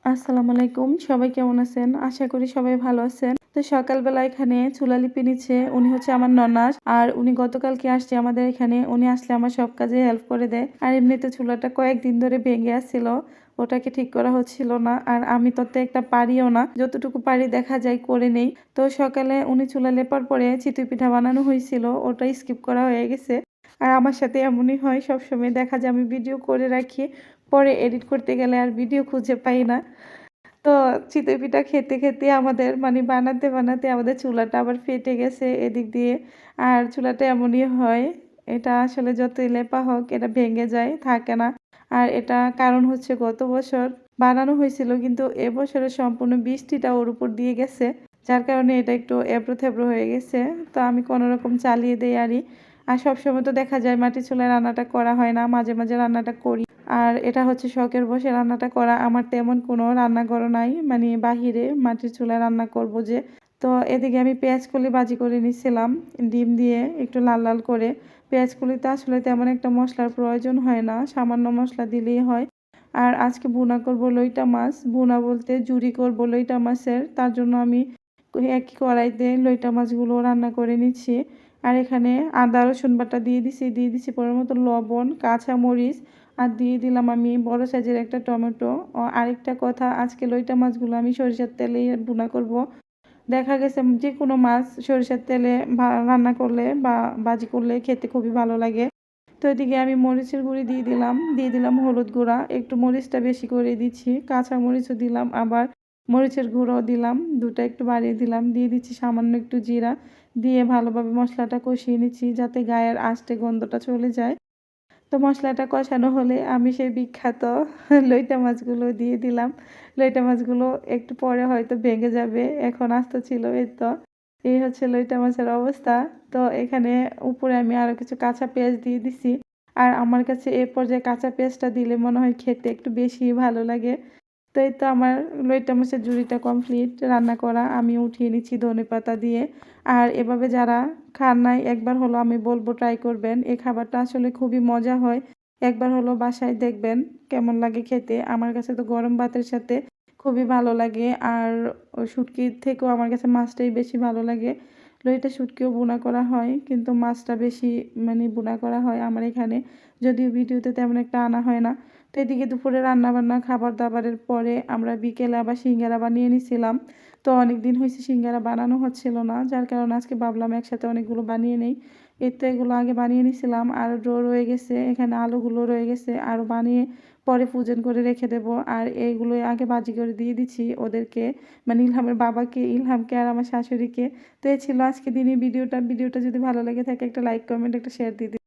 আসসালামু আলাইকুম। সবাই কেমন আছেন? আশা করি সবাই ভালো আছেন। তো সকালবেলা এখানে চুলা লিপে নিচ্ছে। উনি হচ্ছে আমার ননাস। আর উনি গতকালকে আসছে আমাদের এখানে। উনি আসলে আমার সব কাজে হেল্প করে দেয়। আর এমনিতে চুলাটা কয়েকদিন ধরে ভেঙে আছিল। ওটাকে ঠিক করা হচ্ছিল না। আর আমি তত একটা পারিও না। যতটুকু পারি দেখা যায় করে নেই। তো সকালে উনি চুলা লেপার পরে চিতই পিঠা বানানো হয়েছিল। ওটা স্কিপ করা হয়ে গেছে। আর আমার সাথে এমনই হয় সবসময় দেখা যায় আমি ভিডিও করে রাখি। পরে এডিট করতে গেলে আর ভিডিও খুঁজে পাই না। তো চিতই পিঠা খেতে, খেতে আমাদের মানে বানাতে, বানাতে আমাদের চুলাটা আবার ফেটে গেছে এদিক দিয়ে। আর চুলাটা এমনই হয়। এটা আসলে যতই লেপা হোক এটা ভেঙে যায়, থাকে না। আর এটা কারণ হচ্ছে গত বছর বানানো হয়েছিল কিন্তু এবছরে সম্পূর্ণ বৃষ্টিটা ওর উপর দিয়ে গেছে। যার কারণে এটা একটু এবড়ো-থেবড়ো হয়ে গেছে। তো আমি কোনরকম চালিয়ে দেই আরই। আর সবসময় তো দেখা যায় মাটির চুলায় রান্নাটা করা হয় না। মাঝে, মাঝে রান্নাটা করি। আর এটা হচ্ছে শখের বশে রান্নাটা করা। আমার তেমন কোনো রান্নাঘরও নাই। মানে বাহিরে মাটির চুলায় রান্না করব যে। তো এদিকে আমি পেঁয়াজকলি ভাজি করে নিচ্ছিলাম ডিম দিয়ে একটু লাল, লাল করে। পেঁয়াজকলিতে আসলে তেমন একটা মসলার প্রয়োজন হয় না। সামান্য মসলা দিলেই হয়। আর আজকে ভুনা করব লইটা মাছ। ভুনা বলতে জুড়ি করব লইটা মাছের। তার জন্য আমি একই কড়াইতে লইটা মাছগুলো রান্না করে নিচ্ছি। আর এখানে আদা রসুন বাটা দিয়ে দিছি পরিমাণ মতো লবণ, কাঁচামরিচ আর দিয়ে দিলাম আমি বড় সাইজের একটা টমেটো। আরেকটা কথা আজকে লইটা মাছগুলো আমি সরিষার তেলে ভুনা করব। দেখা গেছে যে কোনো মাছ সরিষার তেলে রান্না করলে বা ভাজি করলে খেতে খুবই ভালো লাগে। তো এদিকে আমি মরিচের গুঁড়ি দিয়ে দিলাম হলুদ গুঁড়া, একটু মরিচটা বেশি করে দিচ্ছি, কাঁচা মরিচও দিলাম আবার মরিচের গুঁড়োও দিলাম, দুটা একটু বাড়িয়ে দিলাম, দিয়ে দিচ্ছি সামান্য একটু জিরা, দিয়ে ভালোভাবে মশলাটা কষিয়ে নিচ্ছি যাতে গায়ের আঁশটে গন্ধটা চলে যায়। তো মশলাটা কষানো হলে আমি সেই বিখ্যাত লইটা মাছগুলো দিয়ে দিলাম। লইটা মাছগুলো একটু পরে হয়তো ভেঙে যাবে। এখন আস্ত ছিল এই তো। এই হচ্ছে লইটা মাছের অবস্থা। তো এখানে উপরে আমি আরো কিছু কাঁচা পেঁয়াজ দিয়ে দিছি। আর আমার কাছে এ পর্যায়ে কাঁচা পেঁয়াজটা দিলে মনে হয় খেতে একটু বেশিই ভালো লাগে। তো এই তো আমার লইট্টা মাছের ঝুড়িটা কমপ্লিট রান্না করা। আমি উঠিয়ে নিচ্ছি ধনেপাতা দিয়ে। আর এভাবে যারা খান নাই একবার হলো আমি বলব ট্রাই করবেন। এই খাবারটা আসলে খুবই মজা হয়। একবার হলো বাসায় দেখবেন কেমন লাগে খেতে। আমার কাছে তো গরম ভাতের সাথে খুবই ভালো লাগে। আর ওই শুটকির থেকেও আমার কাছে মাছটাই বেশি ভালো লাগে। লইটা শুটকিও ভুনা করা হয় কিন্তু মাছটা বেশি মানে ভুনা করা হয় আমার এখানে। যদিও ভিডিওতে তেমন একটা আনা হয় না। তো এদিকে দুপুরে রান্নাবান্না খাবার-দাবারের পরে আমরা বিকেলে আবার সিঙ্গারা বানিয়ে নিছিলাম। তো অনেকদিন হইছে সিঙ্গারা বানানো হচ্ছিল না। যার কারণে আজকে ভাবলাম একসাথে অনেকগুলো বানিয়ে নেই। এই তো এগুলো আগে বানিয়ে নিছিলাম। আরও ডো রয়ে গেছে। এখানে আলুগুলো রয়ে গেছে। আরও বানিয়ে পরে ফ্রোজেন করে রেখে দেবো। আর এইগুলোই আগে ভাজি করে দিয়ে দিচ্ছি ওদেরকে। মানে ইলহামের বাবাকে, ইলহামকে আর আমার শাশুড়িকে। তো এই ছিল আজকে দিনের ভিডিওটা। ভিডিওটা যদি ভালো লেগে থাকে একটা লাইক, কমেন্ট, একটা শেয়ার দিয়ে দিবেন।